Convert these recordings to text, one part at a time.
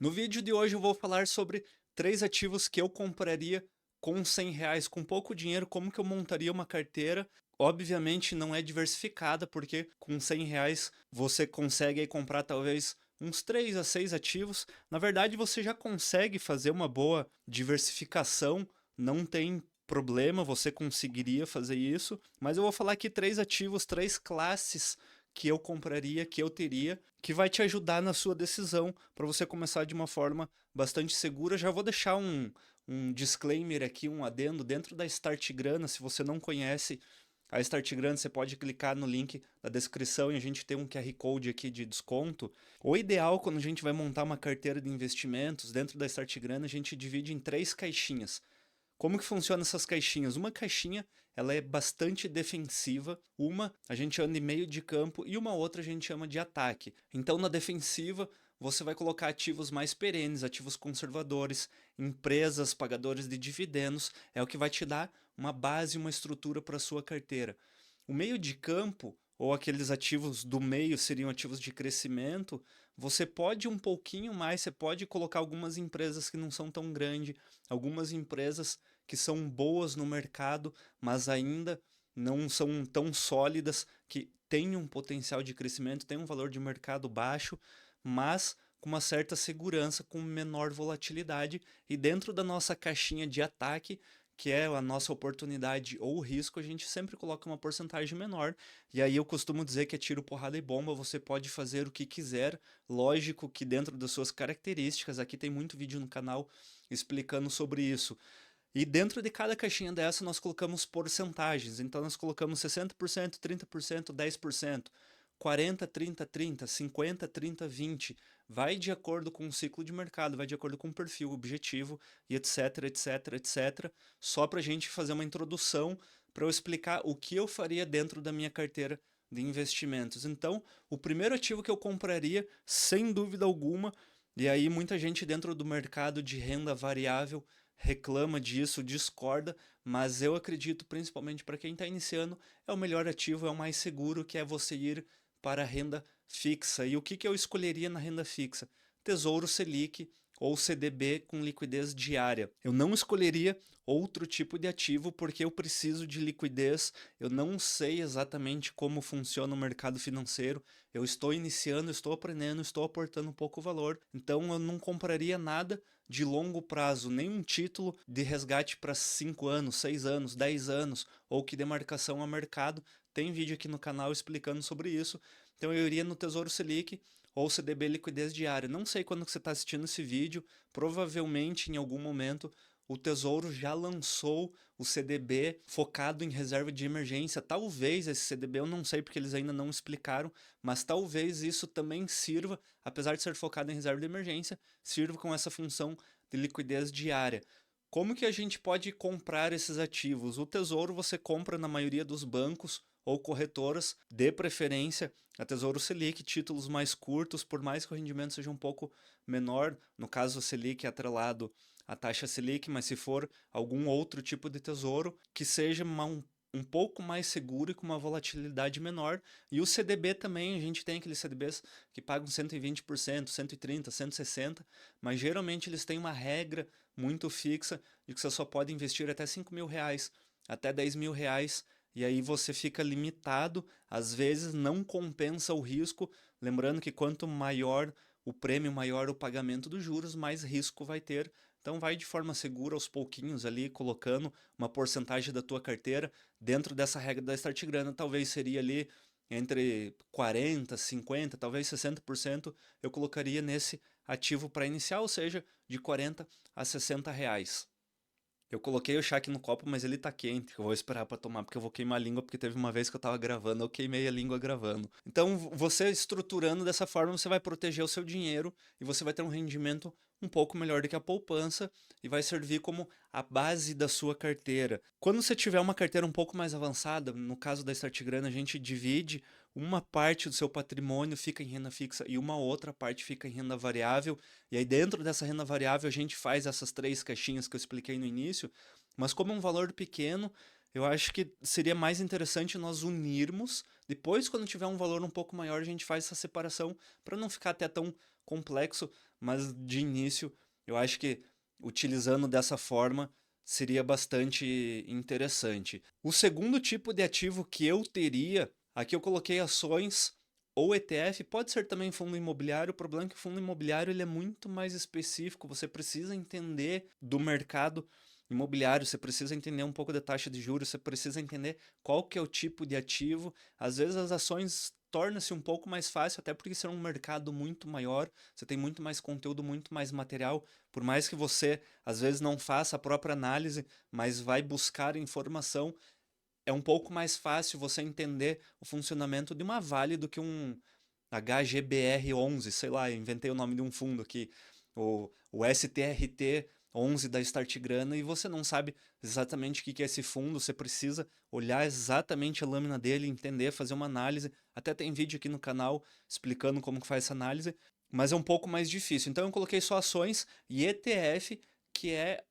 No vídeo de hoje eu vou falar sobre 3 ativos que eu compraria com R$ 100, com pouco dinheiro, como que eu montaria uma carteira. Obviamente não é diversificada, porque com R$ 100 você consegue aí comprar talvez uns 3 a 6 ativos. Na verdade, você já consegue fazer uma boa diversificação, não tem problema, você conseguiria fazer isso. Mas eu vou falar aqui 3 ativos, 3 classes que eu compraria, que eu teria, que vai te ajudar na sua decisão para você começar de uma forma bastante segura. Já vou deixar um disclaimer aqui, um adendo dentro da Start Grana. Se você não conhece a Start Grana, você pode clicar no link da descrição e a gente tem um QR Code aqui de desconto. O ideal, quando a gente vai montar uma carteira de investimentos dentro da Start Grana, a gente divide em 3 caixinhas. Como que funciona essas caixinhas? Uma caixinha, ela é bastante defensiva, uma a gente anda em meio de campo e uma outra a gente chama de ataque. Então, na defensiva, você vai colocar ativos mais perenes, ativos conservadores, empresas, pagadores de dividendos, é o que vai te dar uma base, uma estrutura para a sua carteira. O meio de campo, ou aqueles ativos do meio seriam ativos de crescimento, você pode um pouquinho mais, você pode colocar algumas empresas que não são tão grandes, algumas empresas que são boas no mercado, mas ainda não são tão sólidas, que têm um potencial de crescimento, têm um valor de mercado baixo, mas com uma certa segurança, com menor volatilidade. E dentro da nossa caixinha de ataque, que é a nossa oportunidade ou risco, a gente sempre coloca uma porcentagem menor. E aí eu costumo dizer que é tiro, porrada e bomba, você pode fazer o que quiser, lógico que dentro das suas características, aqui tem muito vídeo no canal explicando sobre isso. E dentro de cada caixinha dessa nós colocamos porcentagens. Então nós colocamos 60%, 30%, 10%, 40, 30, 30, 50, 30, 20. Vai de acordo com o ciclo de mercado, vai de acordo com o perfil, objetivo e etc, etc, etc. Só para a gente fazer uma introdução para eu explicar o que eu faria dentro da minha carteira de investimentos. Então, o primeiro ativo que eu compraria, sem dúvida alguma, e aí muita gente dentro do mercado de renda variável reclama disso, discorda, mas eu acredito, principalmente para quem está iniciando, é o melhor ativo, é o mais seguro, que é você ir para a renda fixa. E o que eu escolheria na renda fixa? Tesouro Selic ou CDB com liquidez diária. Eu não escolheria outro tipo de ativo porque eu preciso de liquidez. Eu não sei exatamente como funciona o mercado financeiro. Eu estou iniciando, estou aprendendo, estou aportando pouco valor. Então eu não compraria nada de longo prazo, nenhum título de resgate para 5 anos, 6 anos, 10 anos ou que dê marcação a mercado. Tem vídeo aqui no canal explicando sobre isso. Então eu iria no Tesouro Selic ou CDB liquidez diária. Não sei quando que você está assistindo esse vídeo, provavelmente em algum momento o Tesouro já lançou o CDB focado em reserva de emergência. Talvez esse CDB, eu não sei porque eles ainda não explicaram, mas talvez isso também sirva, apesar de ser focado em reserva de emergência, sirva com essa função de liquidez diária. Como que a gente pode comprar esses ativos? O Tesouro você compra na maioria dos bancos ou corretoras, de preferência a Tesouro Selic, títulos mais curtos, por mais que o rendimento seja um pouco menor, no caso o Selic é atrelado à taxa Selic, mas se for algum outro tipo de tesouro, que seja um pouco mais seguro e com uma volatilidade menor. E o CDB também, a gente tem aqueles CDBs que pagam 120%, 130%, 160%, mas geralmente eles têm uma regra muito fixa de que você só pode investir até R$ 5.000, até R$ 10.000, e aí você fica limitado, às vezes não compensa o risco, lembrando que quanto maior o prêmio, maior o pagamento dos juros, mais risco vai ter. Então vai de forma segura aos pouquinhos ali, colocando uma porcentagem da tua carteira dentro dessa regra da Start Grana, talvez seria ali entre 40, 50, talvez 60% eu colocaria nesse ativo para iniciar, ou seja, de 40 a R$ 60. Eu coloquei o chá aqui no copo, mas ele tá quente. Eu vou esperar pra tomar, porque eu vou queimar a língua, porque teve uma vez que eu tava gravando, eu queimei a língua gravando. Então, você estruturando dessa forma, você vai proteger o seu dinheiro e você vai ter um rendimento um pouco melhor do que a poupança e vai servir como a base da sua carteira. Quando você tiver uma carteira um pouco mais avançada, no caso da Start Grana, a gente divide uma parte do seu patrimônio fica em renda fixa e uma outra parte fica em renda variável. E aí dentro dessa renda variável a gente faz essas 3 caixinhas que eu expliquei no início, mas como é um valor pequeno, eu acho que seria mais interessante nós unirmos. Depois, quando tiver um valor um pouco maior, a gente faz essa separação para não ficar até tão complexo. mas de início eu acho que utilizando dessa forma seria bastante interessante. O segundo tipo de ativo que eu teria, aqui eu coloquei ações ou ETF, pode ser também fundo imobiliário. O problema é que o fundo imobiliário ele é muito mais específico, você precisa entender do mercado imobiliário, você precisa entender um pouco da taxa de juros, você precisa entender qual que é o tipo de ativo. Às vezes as ações torna-se um pouco mais fácil, até porque isso é um mercado muito maior, você tem muito mais conteúdo, muito mais material, por mais que você às vezes não faça a própria análise, mas vai buscar informação, é um pouco mais fácil você entender o funcionamento de uma Vale do que um HGBR11, sei lá, inventei o nome de um fundo aqui, o STRT11 da Startgrana, e você não sabe exatamente o que é esse fundo, você precisa olhar exatamente a lâmina dele, entender, fazer uma análise. Até tem vídeo aqui no canal explicando como que faz essa análise, mas é um pouco mais difícil. Então eu coloquei só ações e ETF, que é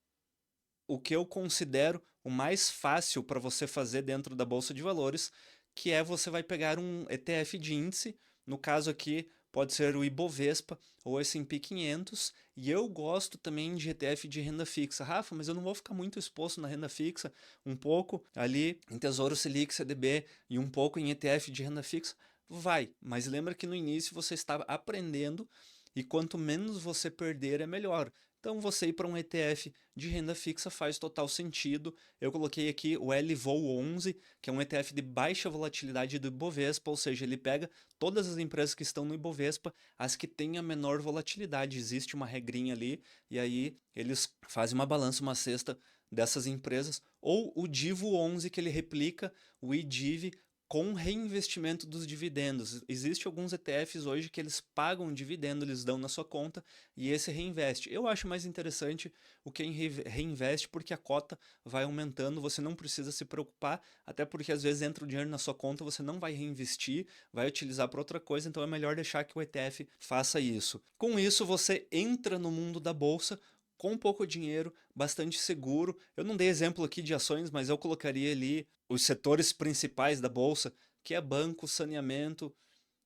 o que eu considero o mais fácil para você fazer dentro da bolsa de valores, que é você vai pegar um ETF de índice, no caso aqui pode ser o Ibovespa ou S&P 500, e eu gosto também de ETF de renda fixa. Rafa, mas eu não vou ficar muito exposto na renda fixa, um pouco ali em Tesouro Selic, CDB e um pouco em ETF de renda fixa? Vai, mas lembra que no início você estava aprendendo e quanto menos você perder é melhor. Então você ir para um ETF de renda fixa faz total sentido. Eu coloquei aqui o LVOL11, que é um ETF de baixa volatilidade do Ibovespa, ou seja, ele pega todas as empresas que estão no Ibovespa, as que têm a menor volatilidade. Existe uma regrinha ali, e aí eles fazem uma balança, uma cesta dessas empresas. Ou o DIVO11, que ele replica o IDIV com reinvestimento dos dividendos. Existem alguns ETFs hoje que eles pagam um dividendo, eles dão na sua conta e esse reinveste. Eu acho mais interessante o quem reinveste porque a cota vai aumentando, você não precisa se preocupar, até porque às vezes entra o dinheiro na sua conta, você não vai reinvestir, vai utilizar para outra coisa, então é melhor deixar que o ETF faça isso. Com isso, você entra no mundo da bolsa com pouco dinheiro, bastante seguro. Eu não dei exemplo aqui de ações, mas eu colocaria ali os setores principais da bolsa, que é banco, saneamento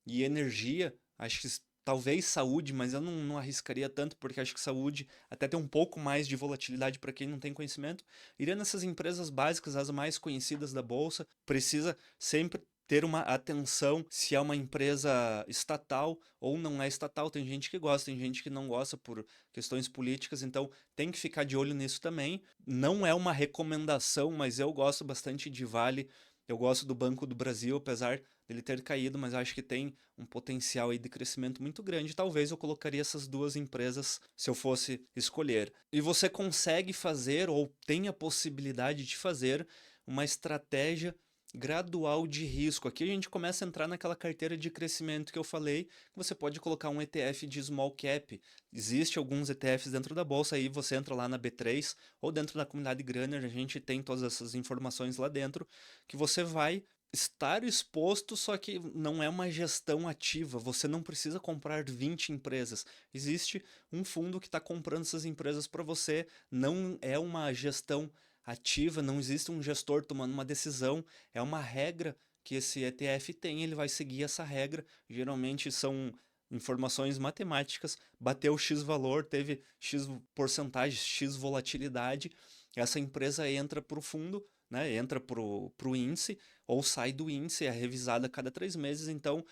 e energia. Acho que talvez saúde, mas eu não arriscaria tanto, porque acho que saúde até tem um pouco mais de volatilidade para quem não tem conhecimento. Iria nessas empresas básicas, as mais conhecidas da bolsa, precisa sempre ter uma atenção se é uma empresa estatal ou não é estatal. Tem gente que gosta, tem gente que não gosta por questões políticas, então tem que ficar de olho nisso também. Não é uma recomendação, mas eu gosto bastante de Vale. Eu gosto do Banco do Brasil, apesar dele ter caído, mas acho que tem um potencial aí de crescimento muito grande. Talvez eu colocaria essas duas empresas se eu fosse escolher. E você consegue fazer, ou tem a possibilidade de fazer, uma estratégia gradual de risco. Aqui a gente começa a entrar naquela carteira de crescimento que eu falei, que você pode colocar um ETF de small cap. Existe alguns ETFs dentro da bolsa, aí você entra lá na B3 ou dentro da comunidade Grânner, a gente tem todas essas informações lá dentro, que você vai estar exposto, só que não é uma gestão ativa. Você não precisa comprar 20 empresas. Existe um fundo que está comprando essas empresas para você. Não é uma gestão ativa, não existe um gestor tomando uma decisão. É uma regra que esse ETF tem, ele vai seguir essa regra. Geralmente são informações matemáticas. Bateu X valor, teve X porcentagem, X volatilidade. Essa empresa entra para o fundo, né? Entra para o índice ou sai do índice, é revisada a cada 3 meses, então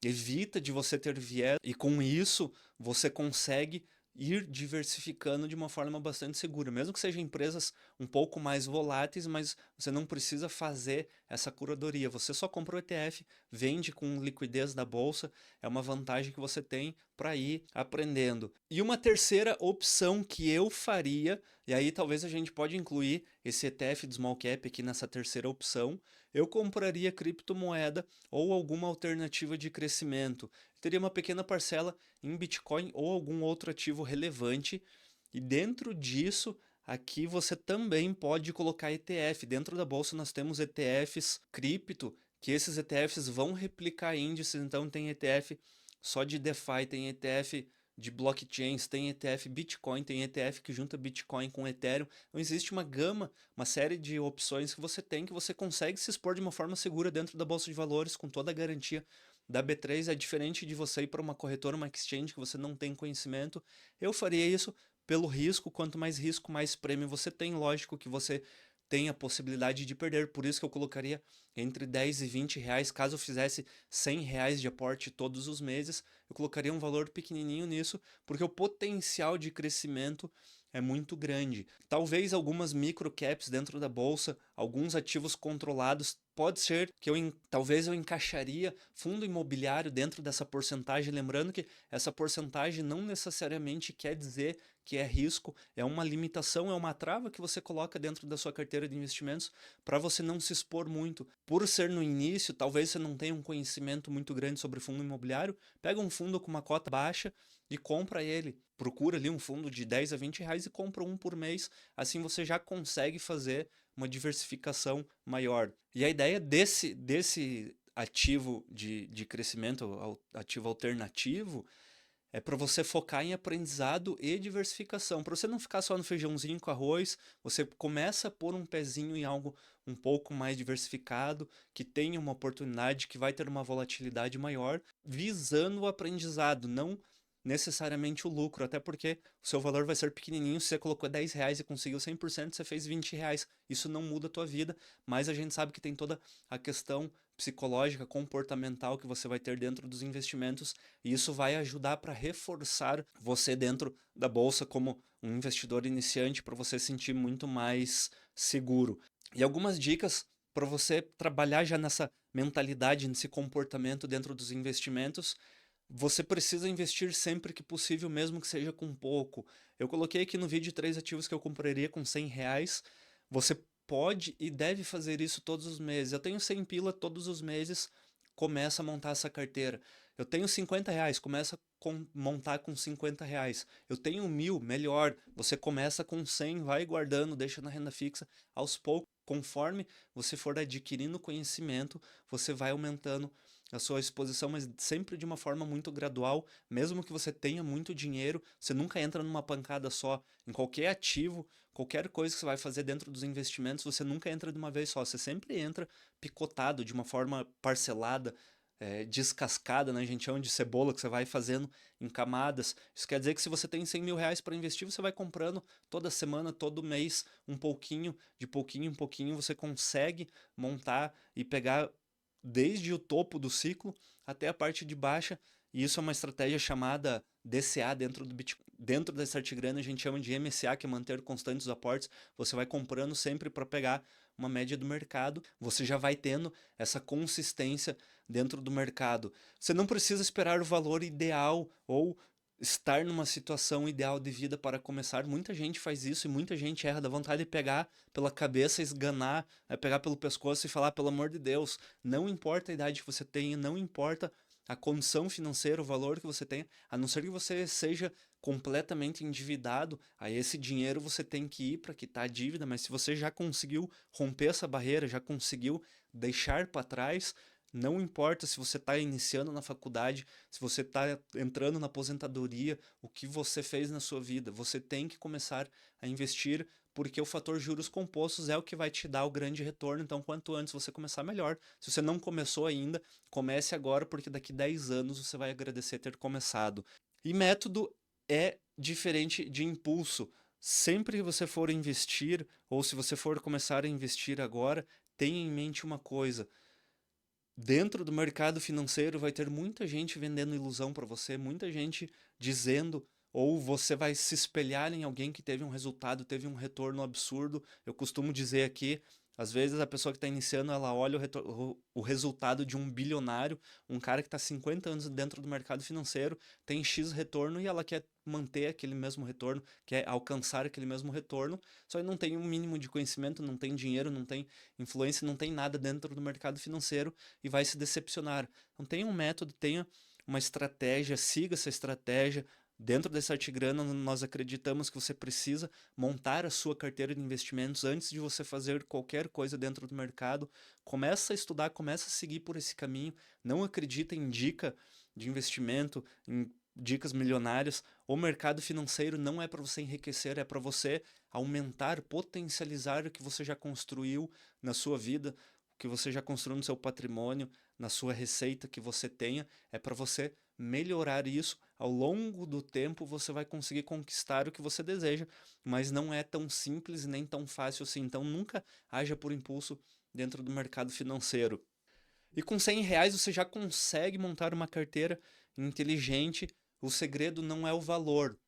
evita de você ter viés e com isso você consegue ir diversificando de uma forma bastante segura, mesmo que sejam empresas um pouco mais voláteis, mas você não precisa fazer essa curadoria, você só compra o ETF, vende com liquidez da bolsa, é uma vantagem que você tem para ir aprendendo. E uma terceira opção que eu faria, e aí talvez a gente pode incluir esse ETF de small cap aqui nessa terceira opção, eu compraria criptomoeda ou alguma alternativa de crescimento. Teria uma pequena parcela em Bitcoin ou algum outro ativo relevante. E dentro disso, aqui você também pode colocar ETF. Dentro da bolsa nós temos ETFs cripto, que esses ETFs vão replicar índices. Então tem ETF só de DeFi, tem ETF de blockchains, tem ETF Bitcoin, tem ETF que junta Bitcoin com Ethereum. Então existe uma gama, uma série de opções que você tem que você consegue se expor de uma forma segura dentro da bolsa de valores com toda a garantia da B3 é diferente de você ir para uma corretora, uma exchange que você não tem conhecimento. Eu faria isso pelo risco, quanto mais risco, mais prêmio você tem. Lógico que você tem a possibilidade de perder, por isso que eu colocaria entre 10 e 20 reais. Caso eu fizesse 100 reais de aporte todos os meses, eu colocaria um valor pequenininho nisso, porque o potencial de crescimento é muito grande. Talvez algumas micro caps dentro da bolsa, alguns ativos controlados, pode ser que talvez eu encaixaria fundo imobiliário dentro dessa porcentagem, lembrando que essa porcentagem não necessariamente quer dizer que é risco, é uma limitação, é uma trava que você coloca dentro da sua carteira de investimentos para você não se expor muito. Por ser no início, talvez você não tenha um conhecimento muito grande sobre fundo imobiliário, pega um fundo com uma cota baixa e compra ele. Procura ali um fundo de 10 a 20 reais e compra um por mês. Assim você já consegue fazer uma diversificação maior. E a ideia desse ativo de crescimento, ativo alternativo, é para você focar em aprendizado e diversificação. Para você não ficar só no feijãozinho com arroz, você começa a pôr um pezinho em algo um pouco mais diversificado, que tenha uma oportunidade, que vai ter uma volatilidade maior, visando o aprendizado, não necessariamente o lucro, até porque o seu valor vai ser pequenininho. Se você colocou 10 reais e conseguiu 100%, você fez 20 reais. Isso não muda a tua vida, mas a gente sabe que tem toda a questão psicológica, comportamental que você vai ter dentro dos investimentos, e isso vai ajudar para reforçar você dentro da bolsa como um investidor iniciante, para você sentir muito mais seguro. E algumas dicas para você trabalhar já nessa mentalidade, nesse comportamento dentro dos investimentos. Você precisa investir sempre que possível, mesmo que seja com pouco. Eu coloquei aqui no vídeo 3 ativos que eu compraria com 100 reais. Você pode e deve fazer isso todos os meses. Eu tenho 100 pila todos os meses, começa a montar essa carteira. Eu tenho 50 reais, começa a montar com 50 reais. Eu tenho 1.000, melhor. Você começa com 100, vai guardando, deixa na renda fixa. Aos poucos, conforme você for adquirindo conhecimento, você vai aumentando a sua exposição, mas sempre de uma forma muito gradual. Mesmo que você tenha muito dinheiro, você nunca entra numa pancada só. Em qualquer ativo, qualquer coisa que você vai fazer dentro dos investimentos, você nunca entra de uma vez só. Você sempre entra picotado, de uma forma parcelada, descascada, né? A gente chama de cebola, que você vai fazendo em camadas. Isso quer dizer que se você tem 100 mil reais para investir, você vai comprando toda semana, todo mês, um pouquinho, de pouquinho em pouquinho, você consegue montar e pegar desde o topo do ciclo até a parte de baixa. E isso é uma estratégia chamada DCA dentro do Bitcoin. Dentro da Startgrana a gente chama de MCA, que é manter constantes os aportes. Você vai comprando sempre para pegar uma média do mercado. Você já vai tendo essa consistência dentro do mercado. Você não precisa esperar o valor ideal ou estar numa situação ideal de vida para começar. Muita gente faz isso e muita gente erra, da vontade de pegar pela cabeça, esganar, pegar pelo pescoço e falar, pelo amor de Deus, não importa a idade que você tenha, não importa a condição financeira, o valor que você tenha, a não ser que você seja completamente endividado, aí esse dinheiro você tem que ir para quitar a dívida, mas se você já conseguiu romper essa barreira, já conseguiu deixar para trás, não importa se você está iniciando na faculdade, se você está entrando na aposentadoria, o que você fez na sua vida, você tem que começar a investir, porque o fator juros compostos é o que vai te dar o grande retorno. Então, quanto antes você começar, melhor. Se você não começou ainda, comece agora, porque daqui 10 anos você vai agradecer ter começado. E método é diferente de impulso. Sempre que você for investir, ou se você for começar a investir agora, tenha em mente uma coisa: dentro do mercado financeiro vai ter muita gente vendendo ilusão para você, muita gente dizendo, ou você vai se espelhar em alguém que teve um resultado, teve um retorno absurdo. Eu costumo dizer aqui, às vezes a pessoa que está iniciando, ela olha o resultado de um bilionário, um cara que está 50 anos dentro do mercado financeiro, tem X retorno e ela quer manter aquele mesmo retorno, quer alcançar aquele mesmo retorno, só que não tem um mínimo de conhecimento, não tem dinheiro, não tem influência, não tem nada dentro do mercado financeiro e vai se decepcionar. Então tenha um método, tenha uma estratégia, siga essa estratégia. Dentro dessa Artigrana, nós acreditamos que você precisa montar a sua carteira de investimentos antes de você fazer qualquer coisa dentro do mercado. Começa a estudar, começa a seguir por esse caminho. Não acredita em dica de investimento, em dicas milionárias. O mercado financeiro não é para você enriquecer, é para você aumentar, potencializar o que você já construiu na sua vida. que você já construiu no seu patrimônio, na sua receita que você tenha, é para você melhorar isso. Ao longo do tempo você vai conseguir conquistar o que você deseja, mas não é tão simples nem tão fácil assim. Então nunca haja por impulso dentro do mercado financeiro. E com R$ 100 você já consegue montar uma carteira inteligente. O segredo não é o valor.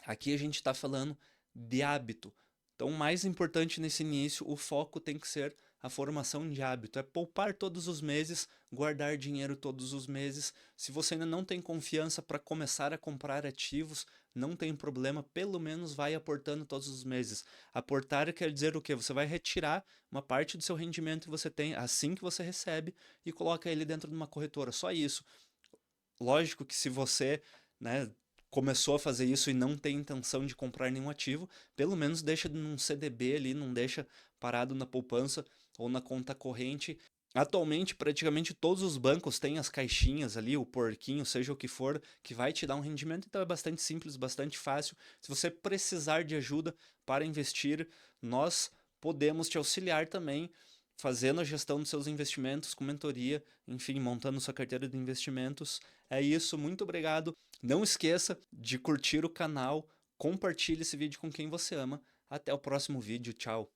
Aqui a gente está falando de hábito. Então, o mais importante nesse início, o foco tem que ser a formação de hábito. É poupar todos os meses, guardar dinheiro todos os meses. Se você ainda não tem confiança para começar a comprar ativos, não tem problema, pelo menos vai aportando todos os meses. Aportar quer dizer o quê? Você vai retirar uma parte do seu rendimento que você tem assim que você recebe e coloca ele dentro de uma corretora. Só isso. Lógico que se você, né, começou a fazer isso e não tem intenção de comprar nenhum ativo, pelo menos deixa num CDB ali, não deixa parado na poupança ou na conta corrente. Atualmente, praticamente todos os bancos têm as caixinhas ali, o porquinho, seja o que for, que vai te dar um rendimento, então é bastante simples, bastante fácil. Se você precisar de ajuda para investir, nós podemos te auxiliar também, fazendo a gestão dos seus investimentos com mentoria, enfim, montando sua carteira de investimentos. É isso, muito obrigado. Não esqueça de curtir o canal, compartilhe esse vídeo com quem você ama. Até o próximo vídeo, tchau.